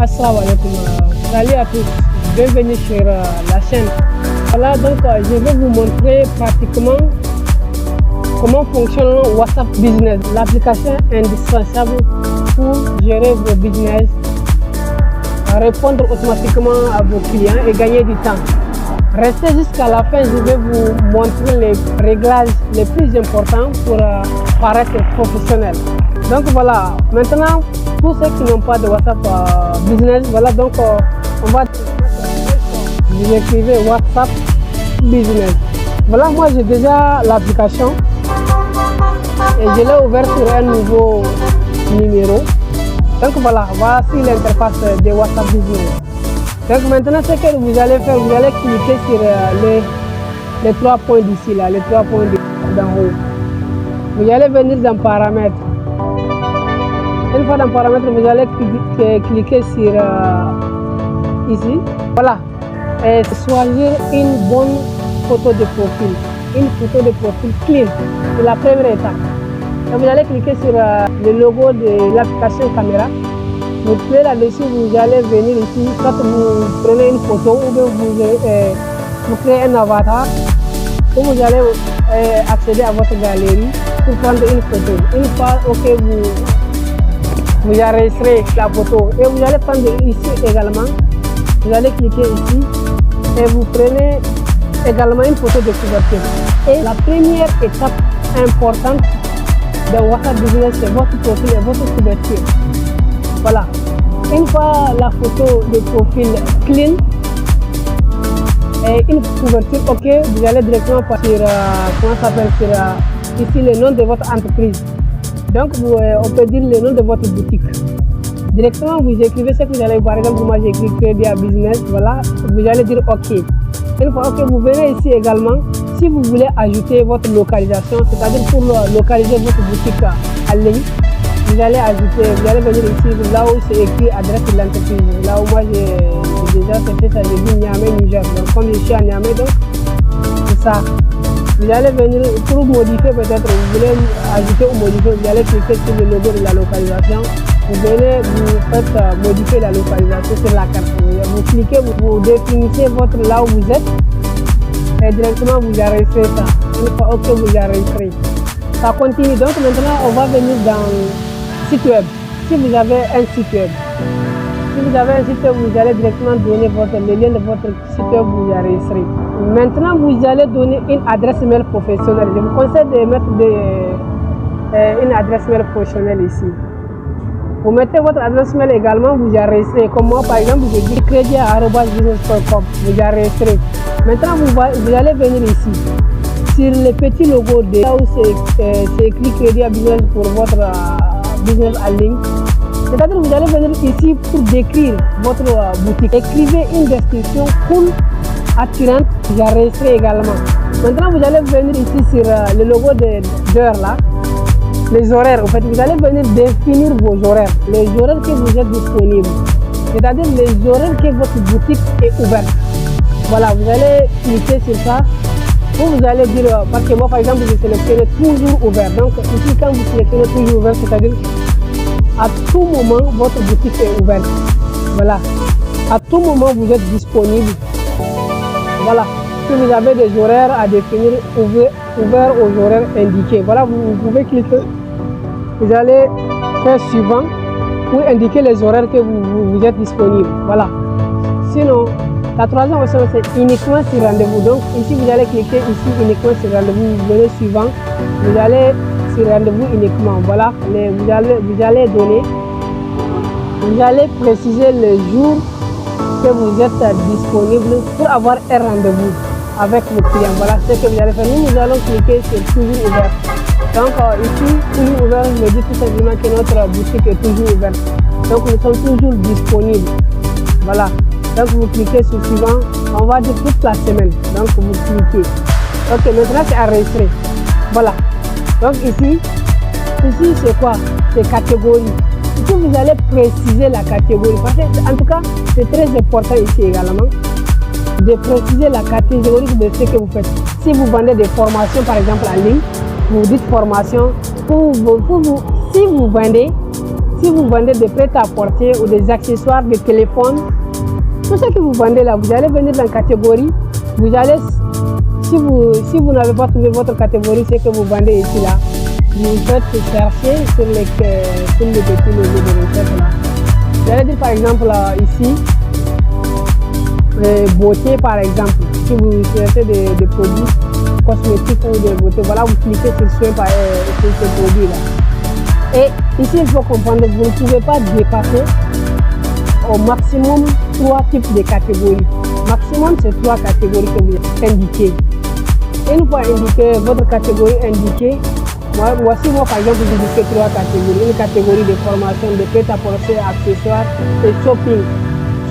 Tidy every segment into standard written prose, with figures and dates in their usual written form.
Assalamu alaikum. Salut à tous. Bienvenue sur la chaîne. Voilà, donc je vais vous montrer pratiquement comment fonctionne WhatsApp Business, l'application indispensable pour gérer vos business, répondre automatiquement à vos clients et gagner du temps. Restez jusqu'à la fin, je vais vous montrer les réglages les plus importants pour paraître professionnel. Donc voilà, maintenant pour ceux qui n'ont pas de WhatsApp Business, voilà, donc on va vous écrivez WhatsApp Business. Voilà, moi j'ai déjà l'application et je l'ai ouvert sur un nouveau numéro. Donc voilà, voici l'interface de WhatsApp Business. Donc maintenant, ce que vous allez faire, vous allez cliquer sur les 3 points d'ici, là, les 3 points d'en haut. Vous allez venir dans Paramètres. Une fois dans Paramètres, vous allez cliquer sur ici. Voilà. Et choisir une bonne photo de profil. Une photo de profil clean. C'est la première étape. Et vous allez cliquer sur le logo de l'application caméra. Vous cliquez là-dessus, vous allez venir ici. Quand vous prenez une photo ou bien vous créez un avatar, ou vous allez accéder à votre galerie pour prendre une photo. Une fois que vous enregistrez la photo et vous allez prendre ici également, vous allez cliquer ici et vous prenez également une photo de couverture. Et la première étape importante de WhatsApp Business, c'est votre profil et votre couverture. Voilà. Une fois la photo de profil clean et une couverture OK, vous allez directement sur comment ça s'appelle, sur ici le nom de votre entreprise. Donc on peut dire le nom de votre boutique. Directement vous écrivez ce que vous allez, par exemple moi j'ai écrit Crédit Business, voilà, vous allez dire OK. Une fois OK, vous venez ici également, si vous voulez ajouter votre localisation, c'est-à-dire pour localiser votre boutique en ligne, vous allez ajouter, vous allez venir ici, là où c'est écrit adresse de l'entreprise. Là où moi j'ai déjà fait ça, j'ai dit Niamey, Niger. Donc comme je suis à Niamey, donc c'est ça. Vous allez venir pour modifier peut-être, vous voulez ajouter ou modifier, vous allez cliquer sur le logo de la localisation. Vous venez, vous faites modifier la localisation sur la carte. Vous cliquez, vous définissez votre là où vous êtes et directement vous enregistrez ça. Une fois OK, vous enregistrez. Ça continue. Donc maintenant, on va venir dans site web. Si vous avez un site web, vous allez directement donner le lien de votre site web, vous enregistrez. Maintenant, vous allez donner une adresse mail professionnelle. Je vous conseille de mettre une adresse mail professionnelle ici. Vous mettez votre adresse mail également, vous enregistrez. Comme moi, par exemple, j'ai dit crédit@business.com, vous enregistrez. Maintenant, vous allez venir ici, sur le petit logo de là où c'est écrit Crédit Business pour votre business en ligne. C'est-à-dire que vous allez venir ici pour décrire votre boutique. Écrivez une description cool, attirante, j'enregistre également. Maintenant, vous allez venir ici sur le logo d'heure là, les horaires. En fait, vous allez venir définir vos horaires, les horaires que vous êtes disponibles. C'est-à-dire les horaires que votre boutique est ouverte. Voilà, vous allez cliquer sur ça. Vous allez dire, parce que moi par exemple, je sélectionne toujours ouvert. Donc ici, quand vous sélectionnez toujours ouvert, c'est-à-dire à tout moment, votre boutique est ouverte. Voilà. À tout moment, vous êtes disponible. Voilà. Si vous avez des horaires à définir, ouvert aux horaires indiqués. Voilà, vous pouvez cliquer. Vous allez faire suivant pour indiquer les horaires que vous êtes disponible. Voilà. Sinon, la troisième option, c'est uniquement sur rendez-vous. Donc ici, vous allez cliquer ici uniquement sur rendez-vous. Vous venez suivant. Vous allez sur rendez-vous uniquement. Voilà. Vous allez donner. Vous allez préciser le jour que vous êtes disponible pour avoir un rendez-vous avec le client. Voilà ce que vous allez faire. Nous allons cliquer sur toujours ouvert. Donc ici, toujours ouvert, je me dis tout simplement que notre boutique est toujours ouverte. Donc nous sommes toujours disponibles. Voilà. Donc vous cliquez sur suivant, on va dire toute la semaine. Donc vous cliquez. Ok, maintenant c'est enregistré. Voilà. Donc ici c'est quoi? C'est catégorie. Ici vous allez préciser la catégorie. Parce que, en tout cas, c'est très important ici également de préciser la catégorie de ce que vous faites. Si vous vendez des formations par exemple en ligne, vous dites formation. Si vous vendez Si vous vendez des prêt-à-porter ou des accessoires de téléphone, tout ce que vous vendez là, vous allez venir dans la catégorie. Vous allez, si vous n'avez pas trouvé votre catégorie, c'est que vous vendez ici là. Vous faites chercher sur les petits logo de recherche là. Vous allez dire par exemple là, ici, beauté par exemple. Si vous cherchez des produits cosmétiques ou de beauté, voilà, vous cliquez sur ce produit là. Et ici, il faut comprendre que vous ne pouvez pas dépasser au maximum 3 types de catégories. Maximum, c'est 3 catégories que vous indiquez. Une fois indiqué votre catégorie indiquée, voici moi par exemple, j'ai indiqué 3 catégories. Une catégorie de formation, de prêt-à-porter, accessoires et shopping.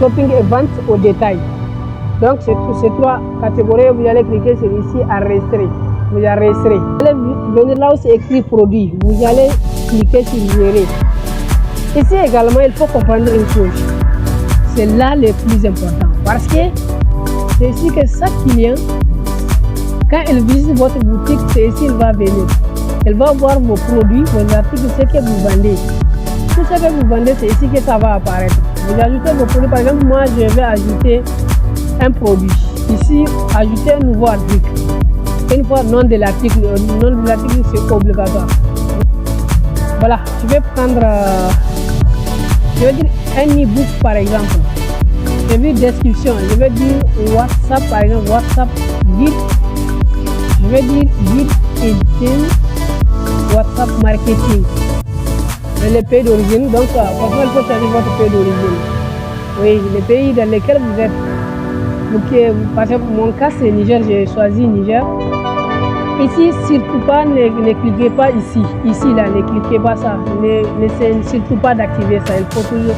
Shopping et vente au détail. Donc, c'est ces 3 catégories. Vous allez cliquer sur ici, enregistrer. Vous enregistrez. Vous allez venir là où c'est écrit produit. Vous allez cliquer sur gérer. Ici également, il faut comprendre une chose. C'est là le plus important. Parce que c'est ici que chaque client, quand il visite votre boutique, c'est ici qu'il va venir. Il va voir vos produits, vos articles, ce que vous vendez. Tout ce que vous vendez, c'est ici que ça va apparaître. Vous ajoutez vos produits. Par exemple, moi, je vais ajouter un produit. Ici, ajouter un nouveau article. Une fois, nom de l'article, c'est obligatoire. Voilà, je vais prendre, je vais dire un e-book par exemple. Je vais dire description, je vais dire WhatsApp par exemple, WhatsApp guide. Je vais dire guide editing, WhatsApp marketing. Le pays d'origine, donc parfois il faut choisir votre pays d'origine. Oui, le pays dans lequel vous êtes. Donc, par exemple, mon cas c'est Niger, j'ai choisi Niger. Ici, surtout pas, ne cliquez pas ici. Ici, là, ne cliquez pas ça. N'essayez surtout pas d'activer ça. Il faut toujours,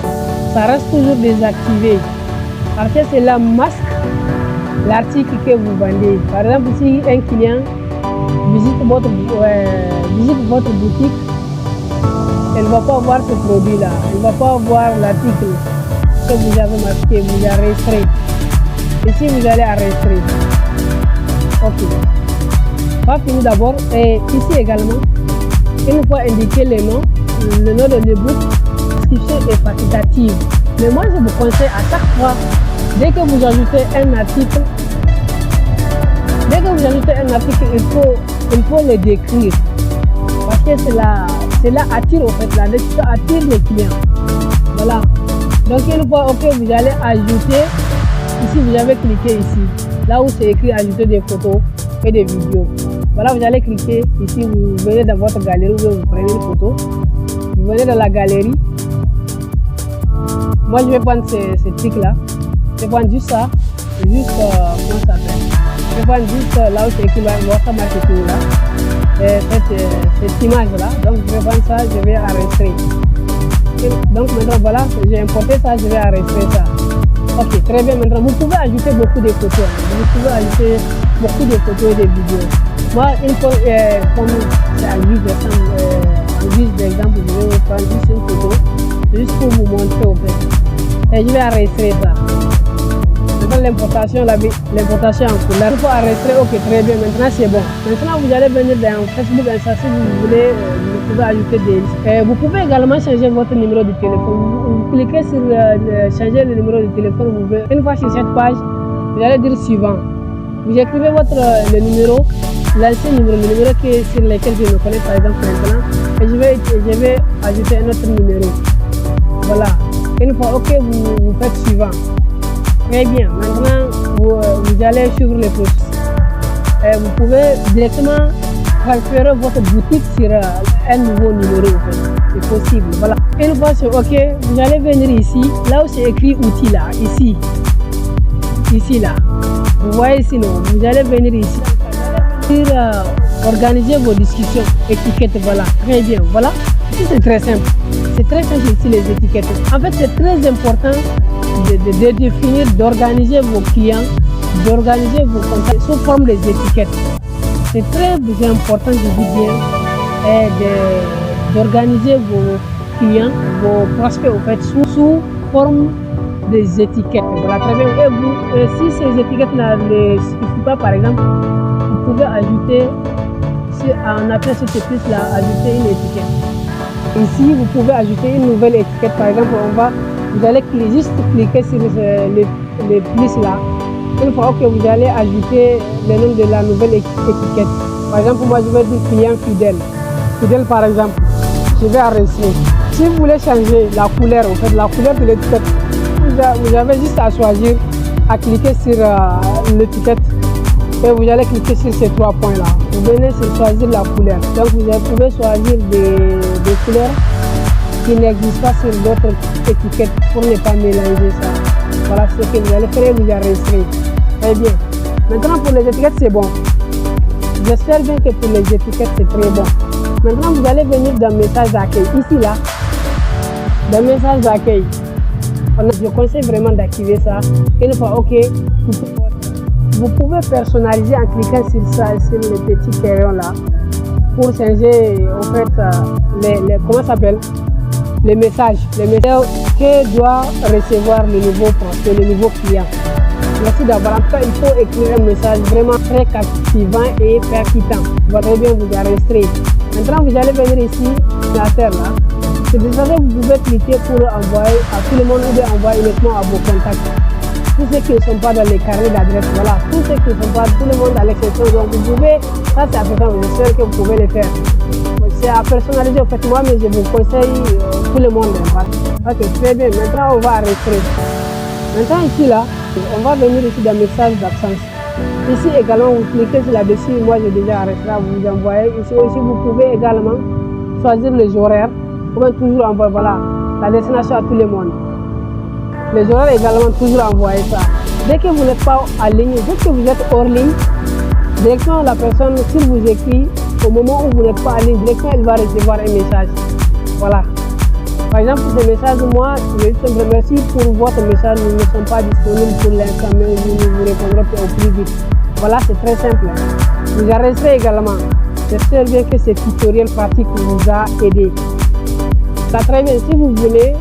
ça reste toujours désactivé. Parce que c'est la masque, l'article que vous vendez. Par exemple, si un client visite votre boutique, elle ne va pas voir ce produit-là. Elle ne va pas voir l'article que vous avez marqué, vous enregistrez. Ici, vous allez enregistrer. Ok. Pas fini d'abord. Et ici également, une fois indiqué le nom de l'ebook, l'inscription est facultative. Mais moi, je vous conseille à chaque fois, dès que vous ajoutez un article, il faut le décrire. Parce que cela attire, en fait, la description attire les clients. Voilà. Donc, une fois, ok, vous allez ajouter, ici, vous avez cliqué ici, là où c'est écrit ajouter des photos et des vidéos. Voilà, vous allez cliquer ici, vous venez dans votre galerie, vous prenez une photo, vous venez dans la galerie. Moi, je vais prendre ces trucs-là. Je vais prendre juste ça, comment ça s'appelle. Je vais prendre juste là où c'est écrit WhatsApp marketing là, cette image-là. Donc, je vais prendre ça, je vais enregistrer. Donc, maintenant, voilà, j'ai importé ça, je vais enregistrer ça. Ok, très bien. Maintenant, vous pouvez ajouter beaucoup de photos. Vous pouvez ajouter beaucoup de photos et de vidéos. Moi, une fois, comme c'est en guise d'exemple, je vais vous prendre juste une photo, juste pour vous montrer au fait. Et je vais enregistrer ça. Maintenant, l'importation en couleur. Il faut enregistrer, ok, très bien. Maintenant, c'est bon. Maintenant, vous allez venir dans Facebook, Insta, si vous voulez, vous pouvez ajouter des... vous pouvez également changer votre numéro de téléphone. Vous cliquez sur changer le numéro de téléphone. Vous pouvez, une fois sur cette page, vous allez dire suivant. Vous écrivez le numéro, l'ancien numéro, le numéro sur lequel je me connais par exemple maintenant, et je vais ajouter un autre numéro. Voilà. Une fois, ok, vous faites suivant. Très bien. Maintenant, vous allez suivre le processus. Vous pouvez directement transférer votre boutique sur un nouveau numéro. C'est possible. Voilà. Une fois c'est ok, vous allez venir ici, là où c'est écrit outils là, ici. Ici là. Vous voyez ici, non? Vous allez venir ici. Organiser vos discussions, étiquettes, voilà. Très bien. Voilà. Ici, c'est très simple. C'est très simple ici les étiquettes. En fait, c'est très important de définir, d'organiser vos clients, d'organiser vos contacts sous forme des étiquettes. C'est très important, je dis bien, d'organiser vos clients, vos prospects, au fait, sous forme des étiquettes. Voilà, très bien. Et vous, si ces étiquettes-là ne suffisent pas, par exemple, vous pouvez ajouter, en appuyant sur ces plus-là, ajouter une étiquette. Ici, vous pouvez ajouter une nouvelle étiquette. Par exemple, vous allez juste cliquer sur les plus là. Une fois que vous allez ajouter le nom de la nouvelle étiquette. Par exemple, moi, je vais dire client fidèle. Fidèle, par exemple. Je vais enregistrer. Si vous voulez changer la couleur, en fait, la couleur de l'étiquette, vous avez juste à choisir, à cliquer sur l'étiquette et vous allez cliquer sur ces 3 points là. Vous venez sur choisir la couleur. Donc vous pouvez choisir des couleurs qui n'existent pas sur d'autres étiquettes pour ne pas mélanger ça. Voilà ce que vous allez faire et vous enregistrez. Très bien. Maintenant pour les étiquettes c'est bon. J'espère bien que pour les étiquettes c'est très bon. Maintenant vous allez venir dans message d'accueil. Ici là, dans message d'accueil. Je conseille vraiment d'activer ça. Une fois OK, vous pouvez personnaliser en cliquant sur ça, sur le petit crayon là, pour changer en fait comment ça s'appelle, les messages que doit recevoir le nouveau client. Merci d'avoir. En tout cas, il faut écrire un message vraiment très captivant et percutant. Vous allez bien vous enregistrer. Maintenant, vous allez venir ici, la terre là. C'est déjà que vous pouvez cliquer pour envoyer à tout le monde ou bien envoyer uniquement à vos contacts. Tous ceux qui ne sont pas dans les carnets d'adresse, voilà, tous ceux qui ne sont pas, tout le monde à l'exception. Donc vous pouvez, ça c'est important, j'espère que vous pouvez le faire. C'est à personnaliser en fait moi, mais je vous conseille tout le monde. Ok, très bien, maintenant on va arrêter. Maintenant ici là, on va venir ici dans message d'absence. Ici également, vous cliquez sur là-dessus, moi j'ai déjà arrêté là, vous envoyez. Ici aussi vous pouvez également choisir les horaires. Vous pouvez toujours envoyer, voilà, la destination à tout le monde. Les horaires également toujours envoyer ça. Dès que vous n'êtes pas en ligne, dès que vous êtes hors ligne, directement la personne, s'il vous écrit, au moment où vous n'êtes pas en ligne, directement elle va recevoir un message. Voilà. Par exemple, pour ce message, moi, je vous remercie pour votre message. Nous ne sommes pas disponibles pour l'instant, mais nous vous répondrons au plus vite. Voilà, c'est très simple. Vous enregistrez également. J'espère bien que ce tutoriel pratique vous a aidé. Ça très bien. Si vous voulez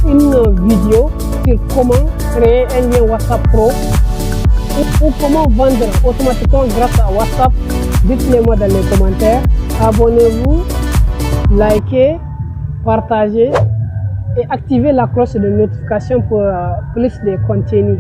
une vidéo sur comment créer un lien WhatsApp Pro ou comment vendre automatiquement grâce à WhatsApp, dites-le moi dans les commentaires. Abonnez-vous, likez, partagez et activez la cloche de notification pour plus de contenu.